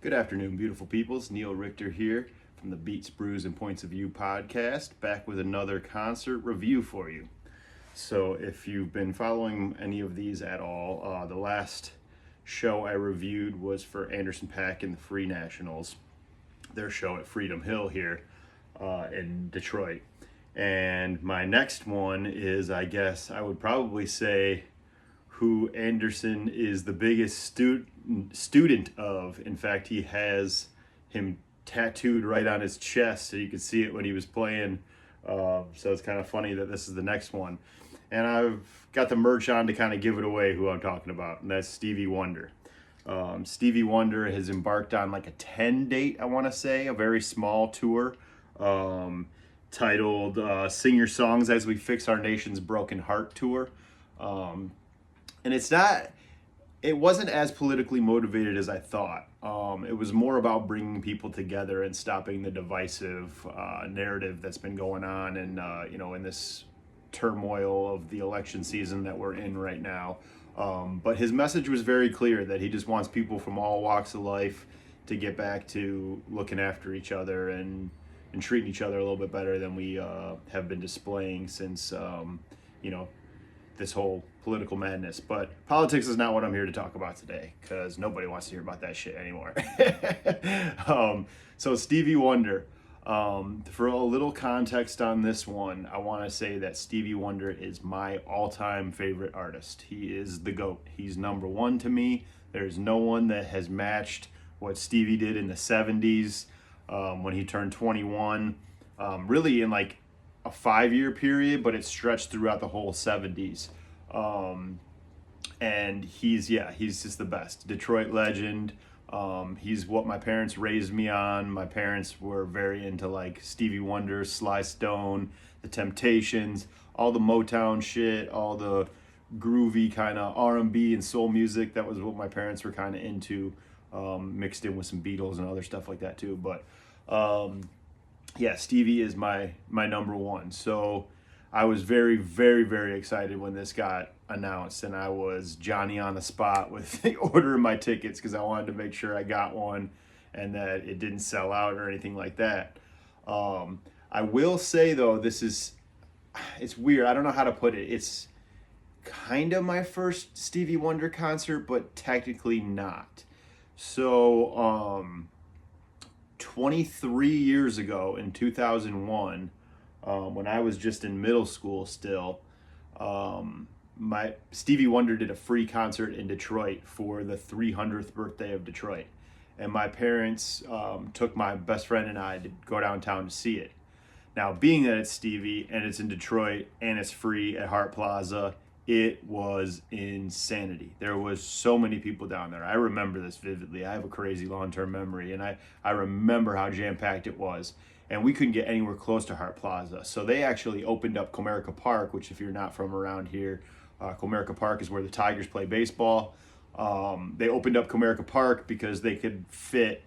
Good afternoon, beautiful peoples. Neil Richter here from the Beats, Brews, and Points of View podcast, back with another concert review for you. So, if you've been following any of these at all, the last show I reviewed was for Anderson .Paak and the Free Nationals, their show at Freedom Hill here in Detroit. And my next one is, I guess, I would probably say who Anderson is the biggest student of. In fact, he has him tattooed right on his chest, so you could see it when he was playing. So it's kind of funny that this is the next one. And I've got the merch on to kind of give it away who I'm talking about, and that's Stevie Wonder. Stevie Wonder has embarked on like a 10 date, I want to say, a very small tour titled Sing Your Songs as We Fix Our Nation's Broken Heart Tour. And it wasn't as politically motivated as I thought. It was more about bringing people together and stopping the divisive narrative that's been going on and, in this turmoil of the election season that we're in right now. But his message was very clear that he just wants people from all walks of life to get back to looking after each other and treating each other a little bit better than we have been displaying since, this whole political madness. But politics is not what I'm here to talk about today, because nobody wants to hear about that shit anymore. So Stevie Wonder, for a little context on this one, I want to say that Stevie Wonder is my all-time favorite artist. He is the GOAT. He's number one to me. There's no one that has matched what Stevie did in the 70s when he turned 21, really in like a 5-year period, but it stretched throughout the whole 70s. And he's just the best. Detroit legend. He's what my parents raised me on. My parents were very into like Stevie Wonder, Sly Stone, The Temptations, all the Motown shit, all the groovy kind of R&B and soul music. That was what my parents were kind of into, mixed in with some Beatles and other stuff like that too. But Stevie is my number one. So I was very, very, very excited when this got announced, and I was Johnny on the spot with ordering my tickets because I wanted to make sure I got one and that it didn't sell out or anything like that. I will say though, it's weird. I don't know how to put it. It's kind of my first Stevie Wonder concert, but technically not. So, 23 years ago in 2001, when I was just in middle school still, my Stevie Wonder did a free concert in Detroit for the 300th birthday of Detroit. And my parents took my best friend and I to go downtown to see it. Now, being that it's Stevie and it's in Detroit and it's free at Hart Plaza, it was insanity. There was so many people down there. I remember this vividly. I have a crazy long-term memory, and I remember how jam-packed it was. And we couldn't get anywhere close to Hart Plaza. So they actually opened up Comerica Park, which if you're not from around here, Comerica Park is where the Tigers play baseball. They opened up Comerica Park because they could fit,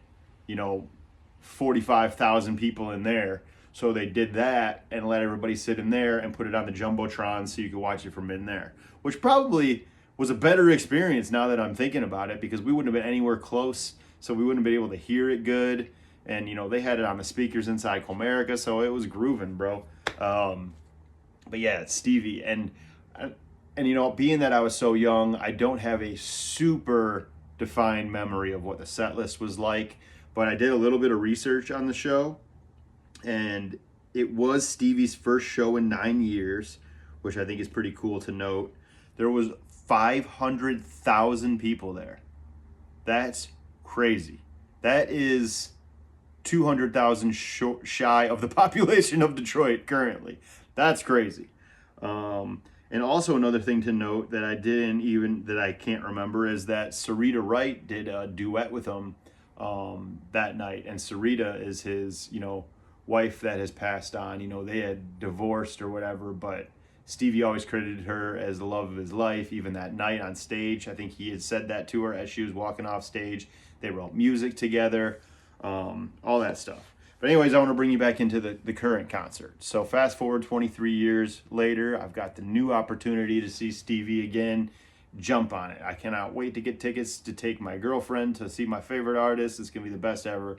45,000 people in there. So they did that and let everybody sit in there and put it on the Jumbotron so you could watch it from in there, which probably was a better experience now that I'm thinking about it, because we wouldn't have been anywhere close, so we wouldn't have been able to hear it good. And, they had it on the speakers inside Comerica, so it was grooving, bro. But yeah, it's Stevie. And being that I was so young, I don't have a super defined memory of what the set list was like, but I did a little bit of research on the show. And it was Stevie's first show in 9 years, which I think is pretty cool to note. There was 500,000 people there. That's crazy. That is 200,000 shy of the population of Detroit currently. That's crazy. And also another thing to note that I can't remember is that Sarita Wright did a duet with him that night. And Sarita is his, wife that has passed on. They had divorced or whatever, but Stevie always credited her as the love of his life, even that night on stage. I think he had said that to her as she was walking off stage. They wrote music together, all that stuff. But anyways, I want to bring you back into the current concert. So fast forward 23 years later, I've got the new opportunity to see Stevie again, jump on it. I cannot wait to get tickets to take my girlfriend to see my favorite artist. It's going to be the best ever.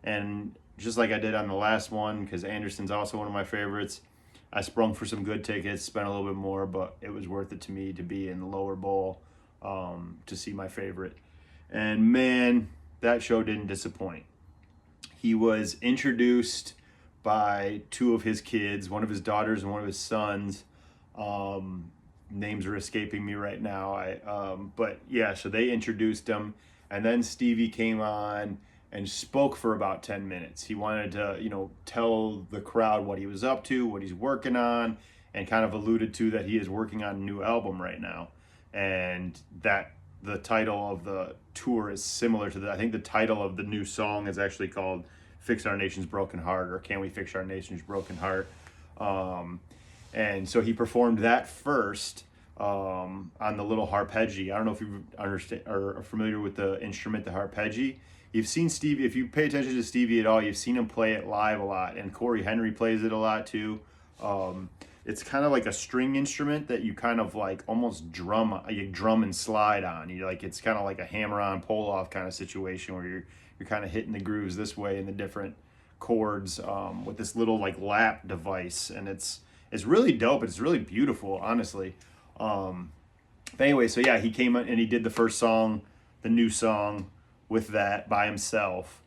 And just like I did on the last one, because Anderson's also one of my favorites, I sprung for some good tickets, spent a little bit more, but it was worth it to me to be in the lower bowl to see my favorite. And man, that show didn't disappoint. He was introduced by two of his kids, one of his daughters and one of his sons. Names are escaping me right now. But yeah, so they introduced him, and then Stevie came on and spoke for about 10 minutes. He wanted to, tell the crowd what he was up to, what he's working on, and kind of alluded to that he is working on a new album right now, and that the title of the tour is similar to I think the title of the new song is actually called Fix Our Nation's Broken Heart, or Can We Fix Our Nation's Broken Heart? And so he performed that first on the little harpeggi. I don't know if you understand or are familiar with the instrument, the harpeggi. You've seen Stevie, if you pay attention to Stevie at all, you've seen him play it live a lot, and Corey Henry plays it a lot too. It's kind of like a string instrument that you kind of like almost drum and slide on. It's kind of like a hammer-on, pull-off kind of situation where you're kind of hitting the grooves this way in the different chords with this little like lap device, and it's really dope. It's really beautiful, honestly. But anyway, so yeah, he came and he did the first song, the new song, with that by himself,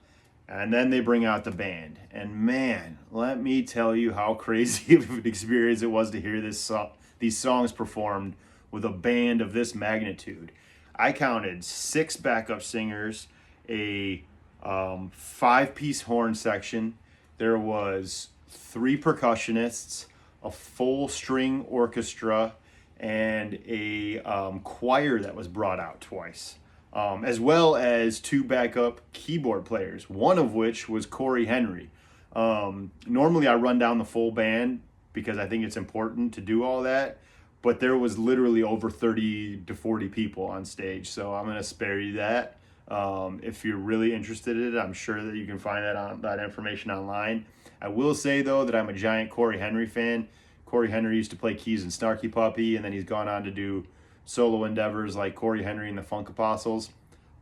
and then they bring out the band, and man, let me tell you how crazy of an experience it was to hear these songs performed with a band of this magnitude. I counted 6 backup singers, a 5-piece horn section. There was 3 percussionists, a full string orchestra, and a choir that was brought out twice, as well as 2 backup keyboard players, one of which was Corey Henry. Normally I run down the full band because I think it's important to do all that, but there was literally over 30 to 40 people on stage, so I'm going to spare you that. If you're really interested in it, I'm sure that you can find that information online. I will say, though, that I'm a giant Corey Henry fan. Corey Henry used to play keys in Snarky Puppy, and then he's gone on to do solo endeavors like Corey Henry and the Funk Apostles.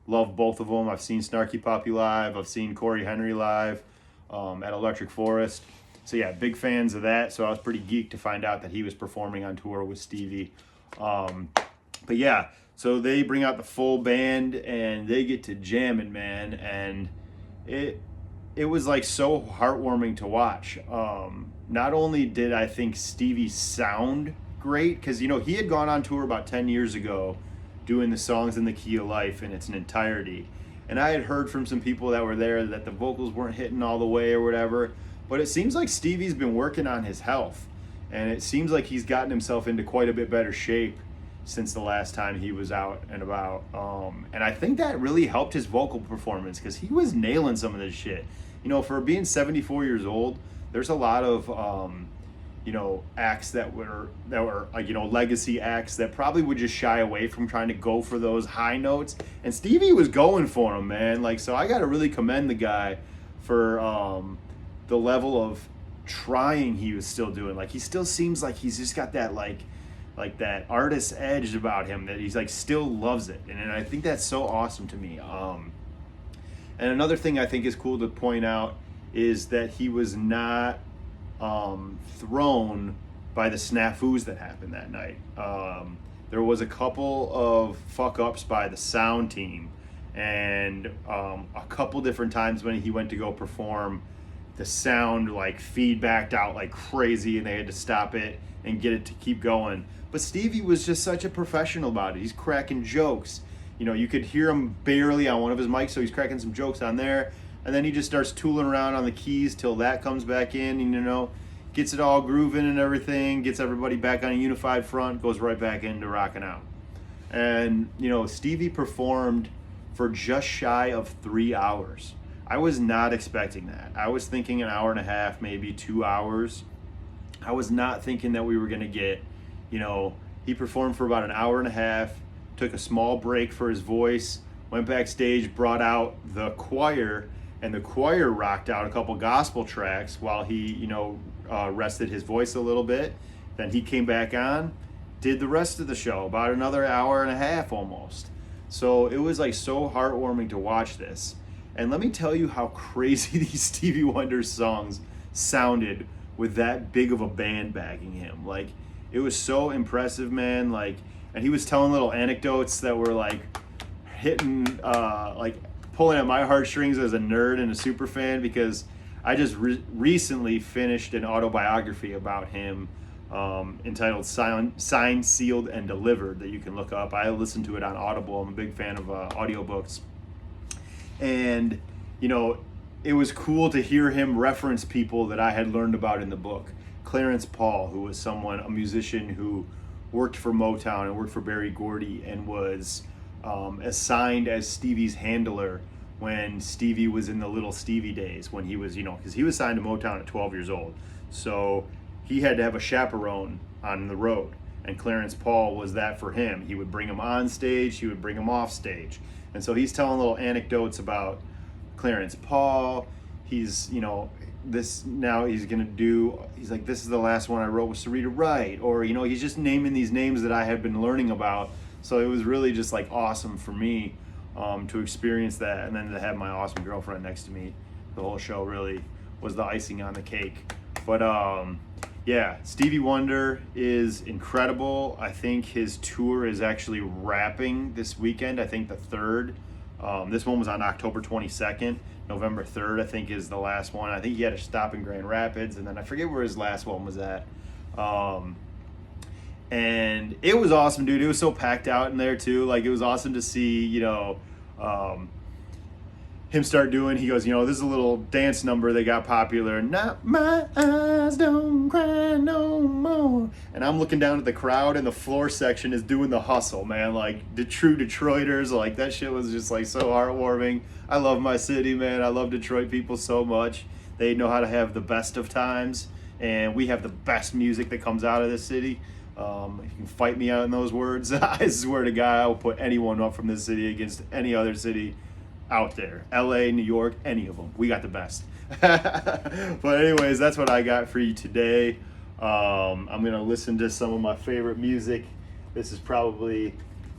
Love both of them. I've seen Snarky Puppy live. I've seen Corey Henry live at Electric Forest. So yeah, big fans of that. So I was pretty geeked to find out that he was performing on tour with Stevie. But yeah, so they bring out the full band and they get to jamming, man. And it was like so heartwarming to watch. Not only did I think Stevie sound great, because he had gone on tour about 10 years ago doing the Songs in the Key of Life in its entirety, and I had heard from some people that were there that the vocals weren't hitting all the way or whatever, but it seems like Stevie's been working on his health, and it seems like he's gotten himself into quite a bit better shape since the last time he was out and about, and I think that really helped his vocal performance, because he was nailing some of this shit. For being 74 years old, there's a lot of acts that were like, legacy acts that probably would just shy away from trying to go for those high notes, and Stevie was going for them, man. So I got to really commend the guy for the level of trying he was still doing. Like, he still seems like he's just got that like that artist edge about him, that he's like still loves it, and I think that's so awesome to me. And another thing I think is cool to point out is that he was not thrown by the snafus that happened that night. There was a couple of fuck-ups by the sound team, and a couple different times when he went to go perform, the sound like feedbacked out like crazy, and they had to stop it and get it to keep going. But Stevie was just such a professional about it. He's cracking jokes. You could hear him barely on one of his mics, so he's cracking some jokes on there. And then he just starts tooling around on the keys till that comes back in, and, gets it all grooving and everything, gets everybody back on a unified front, goes right back into rocking out. And, Stevie performed for just shy of 3 hours. I was not expecting that. I was thinking an hour and a half, maybe 2 hours. I was not thinking that we were going to get, he performed for about an hour and a half, took a small break for his voice, went backstage, brought out the choir, and the choir rocked out a couple gospel tracks while he, rested his voice a little bit. Then he came back on, did the rest of the show, about another hour and a half almost. So it was like so heartwarming to watch this. And let me tell you how crazy these Stevie Wonder songs sounded with that big of a band backing him. Like, it was so impressive, man. Like, and he was telling little anecdotes that were like hitting, like pulling at my heartstrings as a nerd and a super fan, because I just recently finished an autobiography about him, entitled Signed, Sealed, and Delivered, that you can look up. I listen to it on Audible. I'm a big fan of audiobooks. And, you know, it was cool to hear him reference people that I had learned about in the book. Clarence Paul, who was a musician who worked for Motown and worked for Berry Gordy and was assigned as Stevie's handler when Stevie was in the Little Stevie days, when he was, because he was signed to Motown at 12 years old. So he had to have a chaperone on the road, and Clarence Paul was that for him. He would bring him on stage, he would bring him off stage. And so he's telling little anecdotes about Clarence Paul. He's, he's like, this is the last one I wrote with Sarita Wright, or, he's just naming these names that I had been learning about. So it was really just like awesome for me to experience that, and then to have my awesome girlfriend next to me. The whole show really was the icing on the cake. But yeah, Stevie Wonder is incredible. I think his tour is actually wrapping this weekend. I think the 3rd. This one was on October 22nd. November 3rd, I think, is the last one. I think he had a stop in Grand Rapids, and then I forget where his last one was at. And it was awesome, dude. It was so packed out in there too. Like, it was awesome to see, him start doing, he goes, this is a little dance number that got popular. Not my eyes don't cry no more. And I'm looking down at the crowd, and the floor section is doing the hustle, man. Like, the true Detroiters, like, that shit was just like so heartwarming. I love my city, man. I love Detroit people so much. They know how to have the best of times, and we have the best music that comes out of this city. If you can fight me out in those words, I swear to God, I will put anyone up from this city against any other city out there. LA, New York, any of them. We got the best. But anyways, that's what I got for you today. I'm going to listen to some of my favorite music. This is probably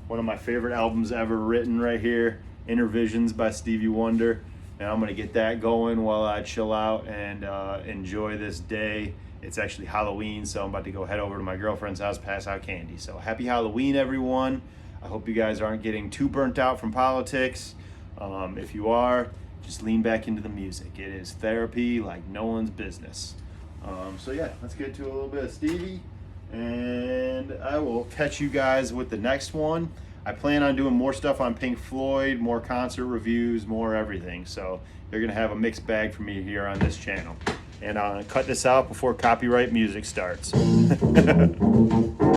one of my favorite albums ever written right here, Intervisions by Stevie Wonder. And I'm going to get that going while I chill out and enjoy this day. It's actually Halloween, so I'm about to go head over to my girlfriend's house, pass out candy. So happy Halloween, everyone. I hope you guys aren't getting too burnt out from politics. If you are, just lean back into the music. It is therapy like no one's business. So yeah, let's get to a little bit of Stevie, and I will catch you guys with the next one. I plan on doing more stuff on Pink Floyd, more concert reviews, more everything. So you're going to have a mixed bag for me here on this channel. And I'll cut this out before copyright music starts.